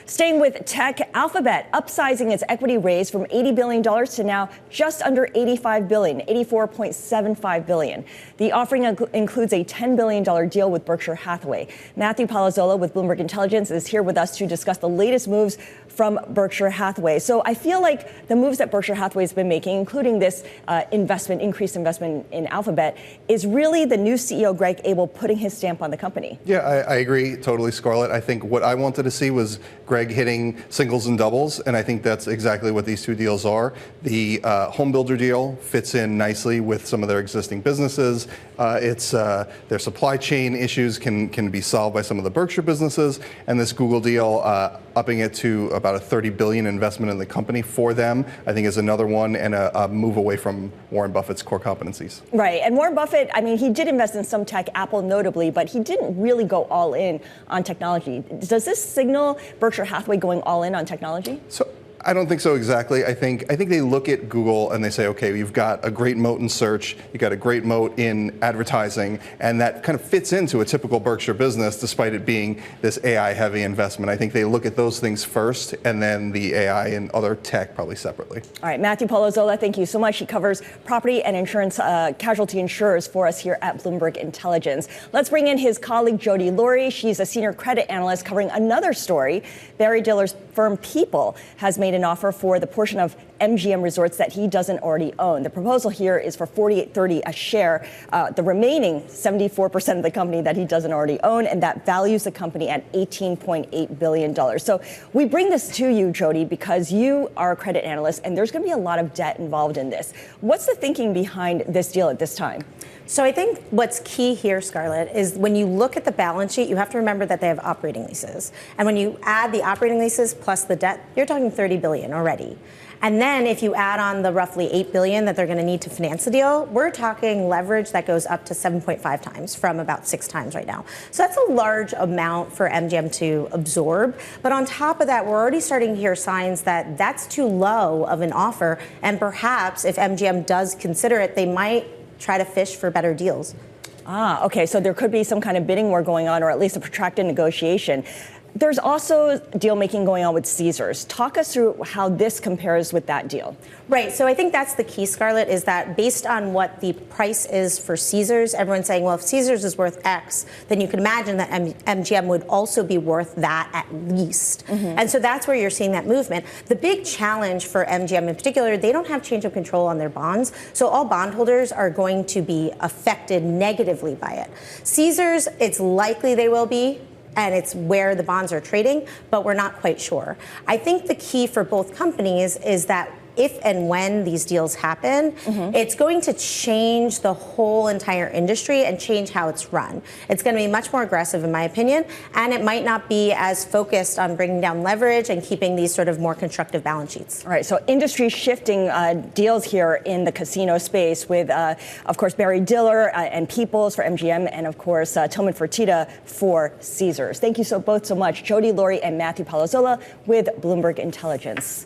Staying with tech, Alphabet upsizing its equity raise from $80 billion to now just under $85 billion, $84.75 billion. The offering includes a $10 billion deal with Berkshire Hathaway. Matthew Palazzolo with Bloomberg Intelligence is here with us to discuss the latest moves from Berkshire Hathaway. So I feel like the moves that Berkshire Hathaway has been making, including this increased investment in Alphabet, is really the new CEO, Greg Abel, putting his stamp on the company. Yeah, I agree totally, Scarlett. I think what I wanted to see was Greg hitting singles and doubles, and I think that's exactly what these two deals are. The home builder deal fits in nicely with some of their existing businesses. Their supply chain issues can be solved by some of the Berkshire businesses, and this Google deal, upping it to about a $30 billion investment in the company for them, I think is another one, and a move away from Warren Buffett's core competencies. Right, and Warren Buffett, I mean, he did invest in some tech, Apple notably, but he didn't really go all in on technology. Does this signal Berkshire Hathaway going all in on technology? So I don't think so exactly. I think they look at Google and they say, okay, you've got a great moat in search, you've got a great moat in advertising, and that kind of fits into a typical Berkshire business despite it being this AI-heavy investment. I think they look at those things first, and then the AI and other tech probably separately. All right, Matthew Palazzolo, thank you so much. He covers property and insurance, casualty insurers for us here at Bloomberg Intelligence. Let's bring in his colleague, Jody Laurie. She's a senior credit analyst covering another story. Barry Diller's firm People has made an offer for the portion of MGM resorts that he doesn't already own. The proposal here is for $48.30 a share, the remaining 74% of the company that he doesn't already own, and that values the company at $18.8 billion. So we bring this to you, Jody, because you are a credit analyst, and there's going to be a lot of debt involved in this. What's the thinking behind this deal at this time? So I think what's key here, Scarlett, is when you look at the balance sheet, you have to remember that they have operating leases. And when you add the operating leases plus the debt, you're talking $30 billion already. And then if you add on the roughly $8 billion that they're going to need to finance the deal, we're talking leverage that goes up to 7.5 times from about 6 times right now. So that's a large amount for MGM to absorb. But on top of that, we're already starting to hear signs that that's too low of an offer. And perhaps if MGM does consider it, they might try to fish for better deals. Okay, so there could be some kind of bidding war going on, or at least a protracted negotiation. There's also deal making going on with Caesars. Talk us through how this compares with that deal. Right. So I think that's the key, Scarlett, is that based on what the price is for Caesars, everyone's saying, well, if Caesars is worth X, then you can imagine that MGM would also be worth that at least. Mm-hmm. And so that's where you're seeing that movement. The big challenge for MGM in particular, they don't have change of control on their bonds. So all bondholders are going to be affected negatively by it. Caesars, it's likely they will be, and it's where the bonds are trading, but we're not quite sure. I think the key for both companies is that if and when these deals happen, it's going to change the whole entire industry and change how it's run. It's going to be much more aggressive, in my opinion, and it might not be as focused on bringing down leverage and keeping these sort of more constructive balance sheets. All right, so industry shifting deals here in the casino space with, of course, Barry Diller and Peoples for MGM, and of course, Tillman Fertitta for Caesars. Thank you both so much, Jody Laurie and Matthew Palazzolo with Bloomberg Intelligence.